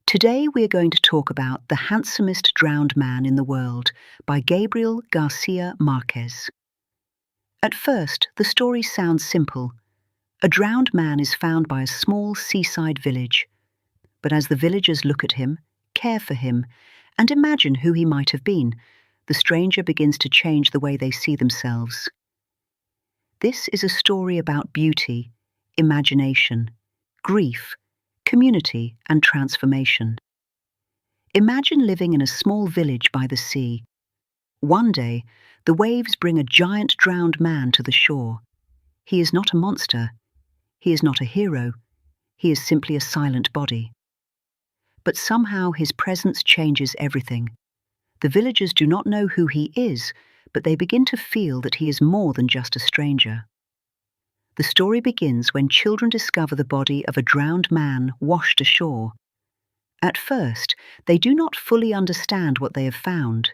Today we are going to talk about The Handsomest Drowned Man in the World by Gabriel García Márquez. At first, the story sounds simple. A drowned man is found by a small seaside village. But as the villagers look at him, care for him, and imagine who he might have been, the stranger begins to change the way they see themselves. This is a story about beauty, imagination, grief, community, and transformation. Imagine living in a small village by the sea. One day, the waves bring a giant drowned man to the shore. He is not a monster. He is not a hero. He is simply a silent body. But somehow his presence changes everything. The villagers do not know who he is, but they begin to feel that he is more than just a stranger. The story begins when children discover the body of a drowned man washed ashore. At first, they do not fully understand what they have found.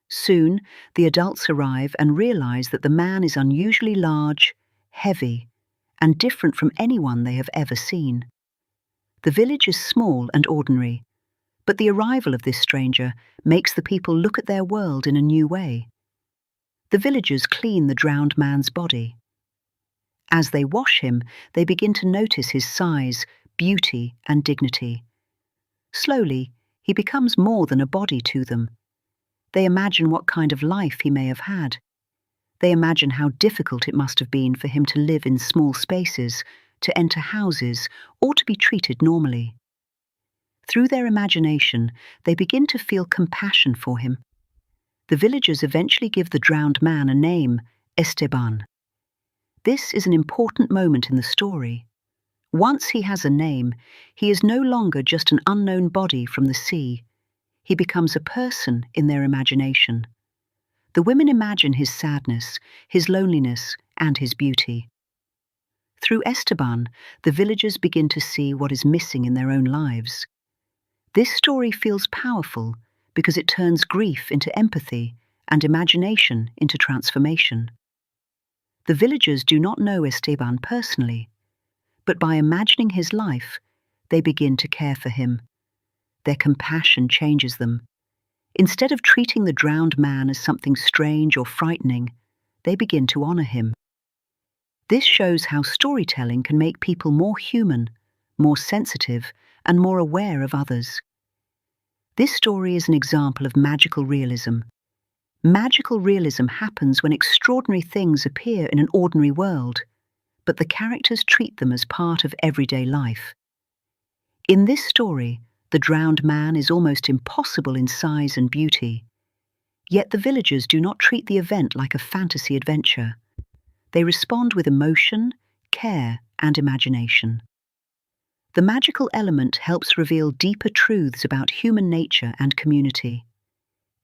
Soon, the adults arrive and realize that the man is unusually large, heavy, and different from anyone they have ever seen. The village is small and ordinary, but the arrival of this stranger makes the people look at their world in a new way. The villagers clean the drowned man's body. As they wash him, they begin to notice his size, beauty, and dignity. Slowly, he becomes more than a body to them. They imagine what kind of life he may have had. They imagine how difficult it must have been for him to live in small spaces, to enter houses, or to be treated normally. Through their imagination, they begin to feel compassion for him. The villagers eventually give the drowned man a name, Esteban. This is an important moment in the story. Once he has a name, he is no longer just an unknown body from the sea. He becomes a person in their imagination. The women imagine his sadness, his loneliness, and his beauty. Through Esteban, the villagers begin to see what is missing in their own lives. This story feels powerful because it turns grief into empathy and imagination into transformation. The villagers do not know Esteban personally, but by imagining his life, they begin to care for him. Their compassion changes them. Instead of treating the drowned man as something strange or frightening, they begin to honor him. This shows how storytelling can make people more human, more sensitive, and more aware of others. This story is an example of magical realism. Magical realism happens when extraordinary things appear in an ordinary world, but the characters treat them as part of everyday life. In this story, the drowned man is almost impossible in size and beauty. Yet the villagers do not treat the event like a fantasy adventure. They respond with emotion, care, and imagination. The magical element helps reveal deeper truths about human nature and community.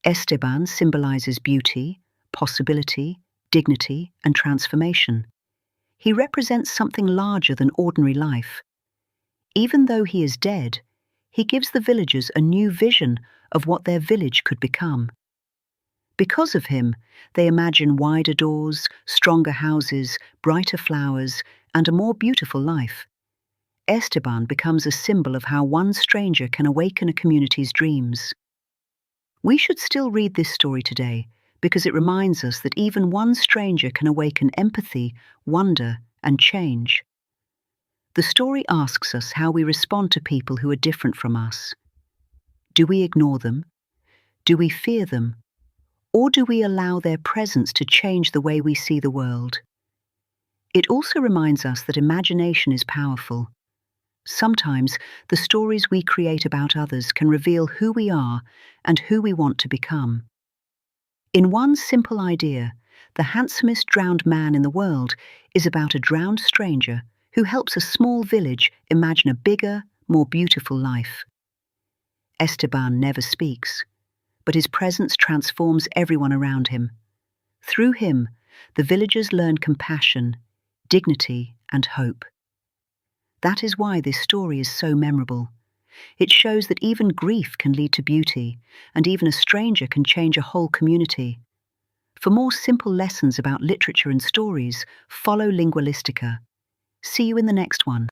Esteban symbolizes beauty, possibility, dignity, and transformation. He represents something larger than ordinary life. Even though he is dead, he gives the villagers a new vision of what their village could become. Because of him, they imagine wider doors, stronger houses, brighter flowers, and a more beautiful life. Esteban becomes a symbol of how one stranger can awaken a community's dreams. We should still read this story today because it reminds us that even one stranger can awaken empathy, wonder, and change. The story asks us how we respond to people who are different from us. Do we ignore them? Do we fear them? Or do we allow their presence to change the way we see the world? It also reminds us that imagination is powerful. Sometimes the stories we create about others can reveal who we are and who we want to become. In one simple idea, The Handsomest Drowned Man in the World is about a drowned stranger who helps a small village imagine a bigger, more beautiful life. Esteban never speaks, but his presence transforms everyone around him. Through him, the villagers learn compassion, dignity, and hope. That is why this story is so memorable. It shows that even grief can lead to beauty, and even a stranger can change a whole community. For more simple lessons about literature and stories, follow Lingualistica. See you in the next one.